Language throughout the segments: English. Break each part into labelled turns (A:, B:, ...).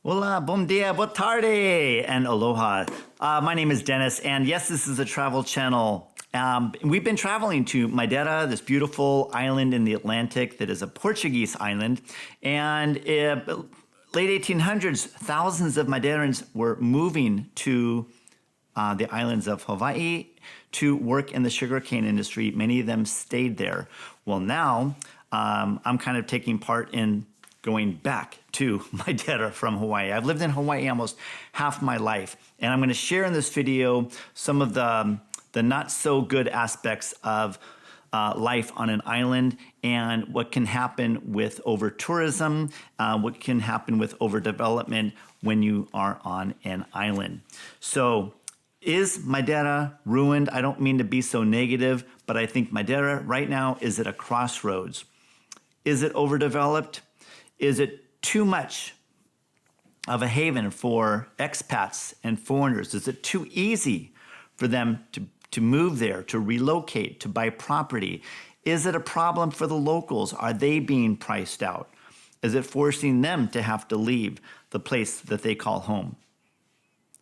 A: Hola, bom dia, boa tarde, and aloha. My name is Dennis, and yes, this is a travel channel. We've been traveling to Madeira, this beautiful island in the Atlantic that is a Portuguese island. And late 1800s, thousands of Madeirans were moving to the islands of Hawaii to work in the sugarcane industry. Many of them stayed there. Well, now I'm kind of taking part in going back to Madeira from Hawaii. I've lived in Hawaii almost half my life, and I'm going to share in this video some of the not so good aspects of life on an island and what can happen with over-tourism, what can happen with overdevelopment when you are on an island. So, is Madeira ruined? I don't mean to be so negative, but I think Madeira right now is at a crossroads. Is it overdeveloped? Is it too much of a haven for expats and foreigners? Is it too easy for them to move there, to relocate, to buy property? Is it a problem for the locals? Are they being priced out? Is it forcing them to have to leave the place that they call home?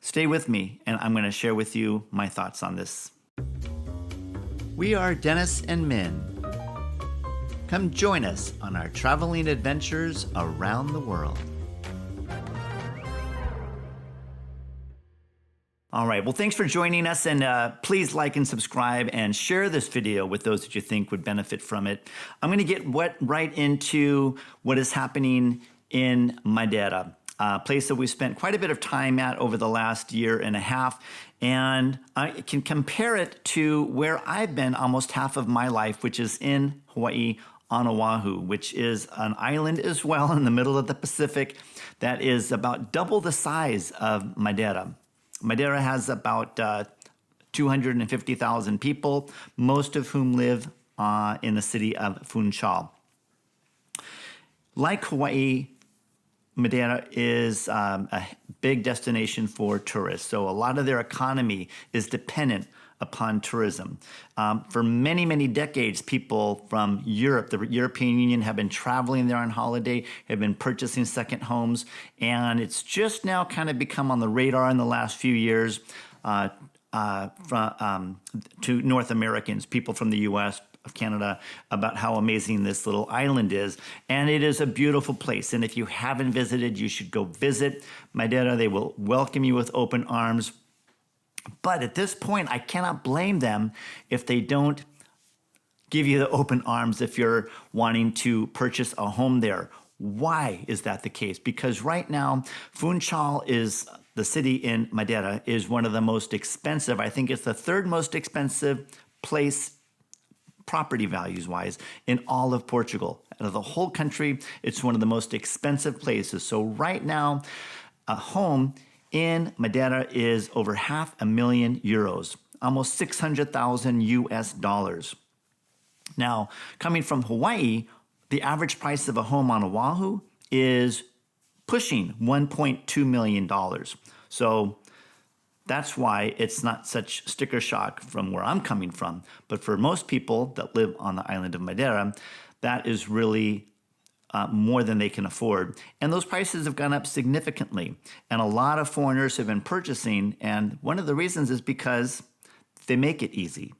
A: Stay with me, and I'm going to share with you my thoughts on this. We are Dennis and Min. Come join us on our traveling adventures around the world. All right, well, thanks for joining us, and please like and subscribe and share this video with those that you think would benefit from it. I'm going to get right into what is happening in Madeira, a place that we spent quite a bit of time at over the last year and a half, and I can compare it to where I've been almost half of my life, which is in Hawaii, on Oahu, which is an island as well in the middle of the Pacific that is about double the size of Madeira. Madeira has about 250,000 people, most of whom live in the city of Funchal. Like Hawaii, Madeira is a big destination for tourists, so a lot of their economy is dependent upon tourism. For many, many decades, people from Europe, the European Union, have been traveling there on holiday, have been purchasing second homes, and it's just now kind of become on the radar in the last few years to North Americans, people from the US, of Canada, about how amazing this little island is. And it is a beautiful place. And if you haven't visited, you should go visit Madeira. They will welcome you with open arms. But at this point, I cannot blame them if they don't give you the open arms if you're wanting to purchase a home there. Why is that the case? Because right now, Funchal is the city in Madeira, is one of the most expensive. I think it's the third most expensive place, property values wise, in all of Portugal. Out of the whole country, it's one of the most expensive places. So right now, a home in Madeira is over €500,000, almost 600,000 US dollars. Now, coming from Hawaii, the average price of a home on Oahu is pushing $1.2 million. So that's why it's not such sticker shock from where I'm coming from. But for most people that live on the island of Madeira, that is really more than they can afford. And those prices have gone up significantly. And a lot of foreigners have been purchasing. And one of the reasons is because they make it easy.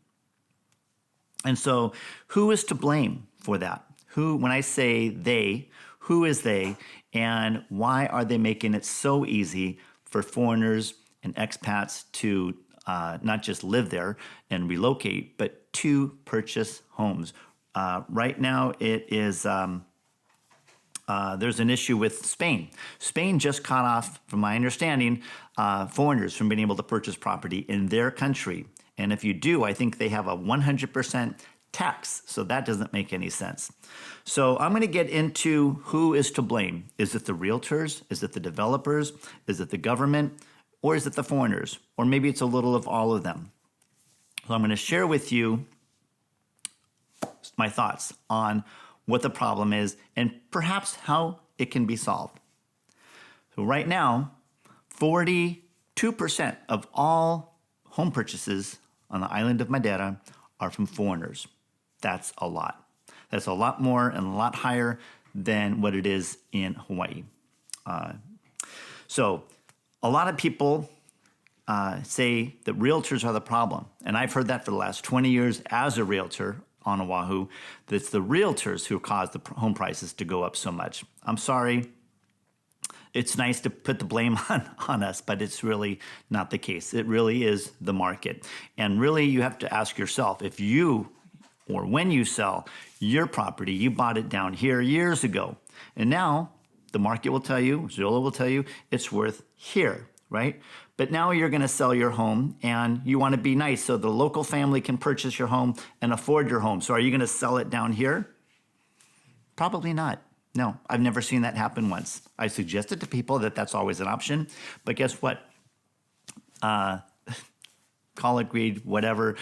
A: And so who is to blame for that? When I say they, who is they? And why are they making it so easy for foreigners and expats to not just live there and relocate, but to purchase homes? Right now, it is there's an issue with Spain. Spain just cut off, from my understanding, foreigners from being able to purchase property in their country. And if you do, I think they have a 100% tax. So that doesn't make any sense. So I'm going to get into who is to blame. Is it the realtors? Is it the developers? Is it the government? Or is it the foreigners? Or maybe it's a little of all of them. So I'm going to share with you my thoughts on what the problem is and perhaps how it can be solved. So right now, 42% of all home purchases on the island of Madeira are from foreigners. That's a lot. That's a lot more and a lot higher than what it is in Hawaii. So a lot of people say that realtors are the problem. And I've heard that for the last 20 years as a realtor on Oahu, that it's the realtors who cause the home prices to go up so much. I'm sorry. It's nice to put the blame on us, but it's really not the case. It really is the market. And really, you have to ask yourself, if you or when you sell your property, you bought it down here years ago, and now the market will tell you, Zillow will tell you, it's worth here, right? But now you're going to sell your home and you want to be nice so the local family can purchase your home and afford your home. So are you going to sell it down here? Probably not. No, I've never seen that happen once. I suggested to people that that's always an option, but guess what? Call it greed, whatever,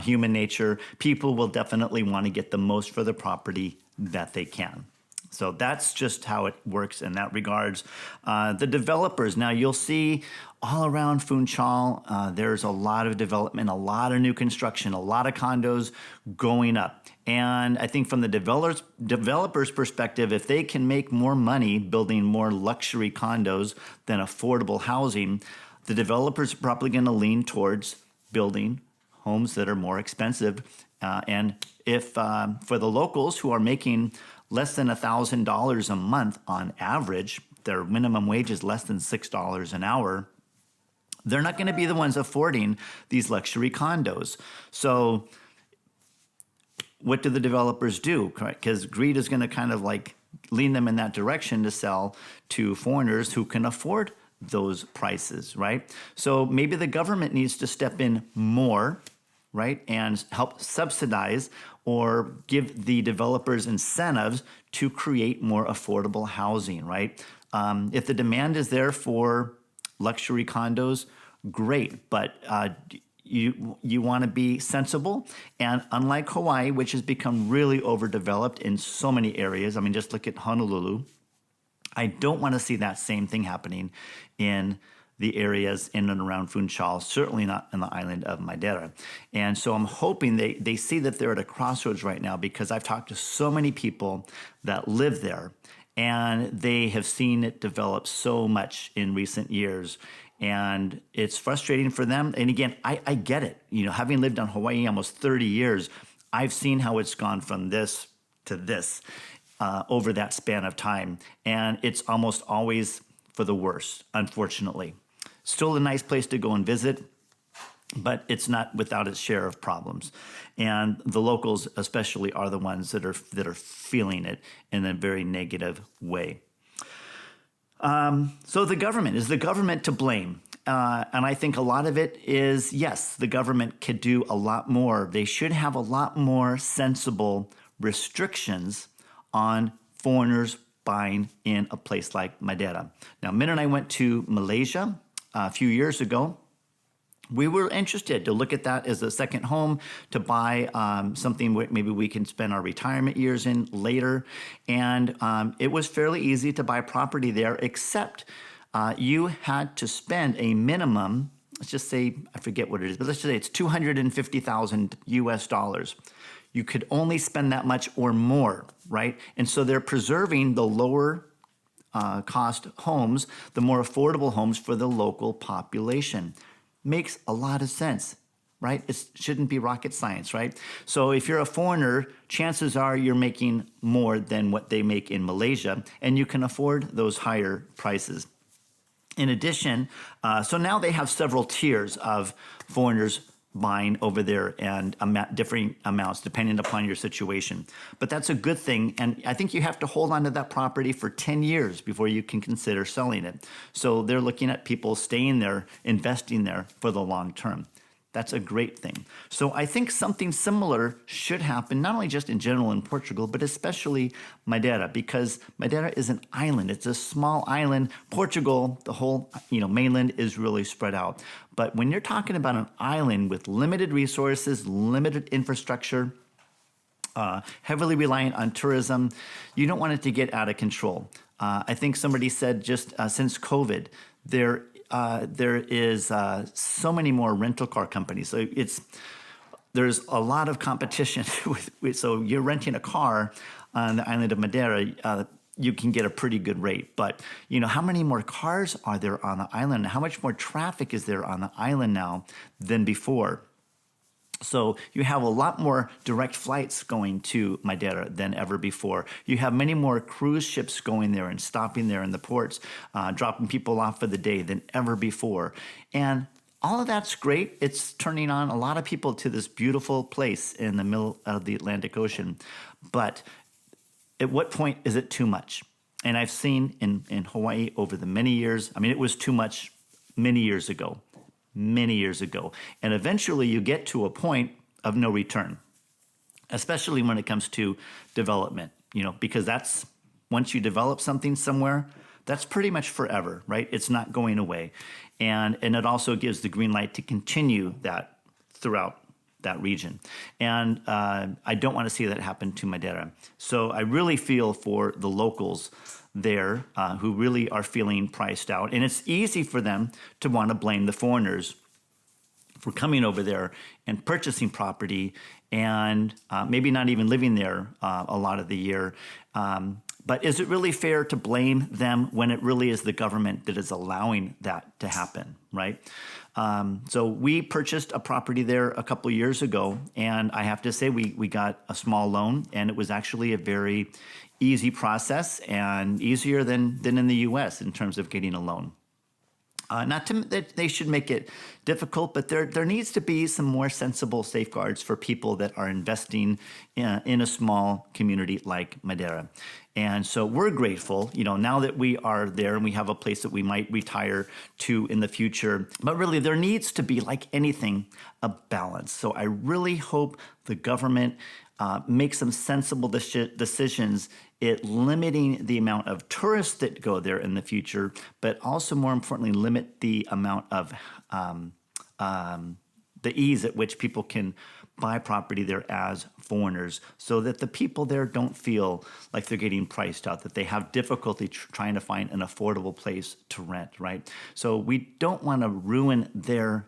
A: human nature. People will definitely want to get the most for the property that they can. So that's just how it works in that regards. The developers, now you'll see all around Funchal, there's a lot of development, a lot of new construction, a lot of condos going up. And I think from the developers' perspective, if they can make more money building more luxury condos than affordable housing, the developers are probably going to lean towards building homes that are more expensive. And if for the locals who are making less than $1,000 a month on average, their minimum wage is less than $6 an hour, they're not going to be the ones affording these luxury condos. So what do the developers do? Because greed is going to kind of like lean them in that direction to sell to foreigners who can afford those prices, right? So maybe the government needs to step in more, right, and help subsidize or give the developers incentives to create more affordable housing, right? If the demand is there for luxury condos, great, but you want to be sensible. And unlike Hawaii, which has become really overdeveloped in so many areas, I mean, just look at Honolulu. I don't want to see that same thing happening in the areas in and around Funchal, certainly not in the island of Madeira. And so I'm hoping they see that they're at a crossroads right now, because I've talked to so many people that live there and they have seen it develop so much in recent years. And it's frustrating for them. And again, I get it. You know, having lived on Hawaii almost 30 years, I've seen how it's gone from this to this over that span of time. And it's almost always for the worse, unfortunately. Still a nice place to go and visit, but it's not without its share of problems. And the locals especially are the ones that are feeling it in a very negative way. So the government, is the government to blame? And I think a lot of it is, yes, the government could do a lot more. They should have a lot more sensible restrictions on foreigners buying in a place like Madeira. Now, Min and I went to Malaysia a few years ago. We were interested to look at that as a second home, to buy something where maybe we can spend our retirement years in later. And it was fairly easy to buy property there, except you had to spend a minimum, let's just say, I forget what it is, but let's just say it's $250,000 US. You could only spend that much or more, right? And so they're preserving the lower cost homes, the more affordable homes for the local population. Makes a lot of sense, right? It shouldn't be rocket science, right? So if you're a foreigner, chances are you're making more than what they make in Malaysia, and you can afford those higher prices. In addition, so now they have several tiers of foreigners buying over there, and differing amounts depending upon your situation. But that's a good thing, and I think you have to hold on to that property for 10 years before you can consider selling it. So they're looking at people staying there, investing there for the long term. That's a great thing. So I think something similar should happen, not only just in general in Portugal, but especially Madeira, because Madeira is an island. It's a small island. Portugal, the whole mainland, is really spread out. But when you're talking about an island with limited resources, limited infrastructure, heavily reliant on tourism, you don't want it to get out of control. I think somebody said just since COVID, there is so many more rental car companies. So there's a lot of competition. So you're renting a car on the island of Madeira. you can get a pretty good rate. But, how many more cars are there on the island? How much more traffic is there on the island now than before? So you have a lot more direct flights going to Madeira than ever before. You have many more cruise ships going there and stopping there in the ports, dropping people off for the day than ever before. And all of that's great. It's turning on a lot of people to this beautiful place in the middle of the Atlantic Ocean. But at what point is it too much? And I've seen in Hawaii over the many years, it was too much many years ago. And eventually you get to a point of no return, especially when it comes to development, because that's, once you develop something somewhere, that's pretty much forever, right? It's not going away. And it also gives the green light to continue that throughout that region. And I don't want to see that happen to Madeira. So I really feel for the locals there who really are feeling priced out. And it's easy for them to want to blame the foreigners for coming over there and purchasing property and maybe not even living there a lot of the year. But is it really fair to blame them when it really is the government that is allowing that to happen, right? So we purchased a property there a couple of years ago, and I have to say we got a small loan, and it was actually a very easy process and easier than in the U.S. in terms of getting a loan. Not that they should make it difficult, but there needs to be some more sensible safeguards for people that are investing in a small community like Madeira. And so we're grateful, now that we are there and we have a place that we might retire to in the future. But really, there needs to be, like anything, a balance. So I really hope the government makes some sensible decisions at limiting the amount of tourists that go there in the future, but also, more importantly, limit the amount of the ease at which people can buy property there as foreigners, so that the people there don't feel like they're getting priced out, that they have difficulty trying to find an affordable place to rent, right? So we don't want to ruin their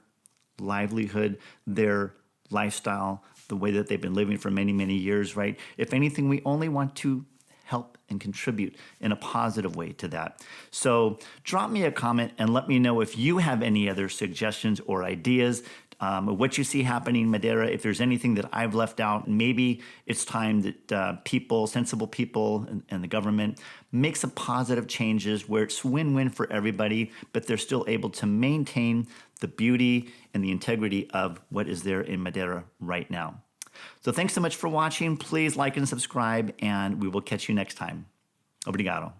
A: livelihood, their lifestyle, the way that they've been living for many, many years, right? If anything, we only want to help and contribute in a positive way to that. So drop me a comment and let me know if you have any other suggestions or ideas, what you see happening in Madeira. If there's anything that I've left out, maybe it's time that sensible people and the government make some positive changes where it's win-win for everybody, but they're still able to maintain the beauty and the integrity of what is there in Madeira right now. So thanks so much for watching. Please like and subscribe, and we will catch you next time. Obrigado.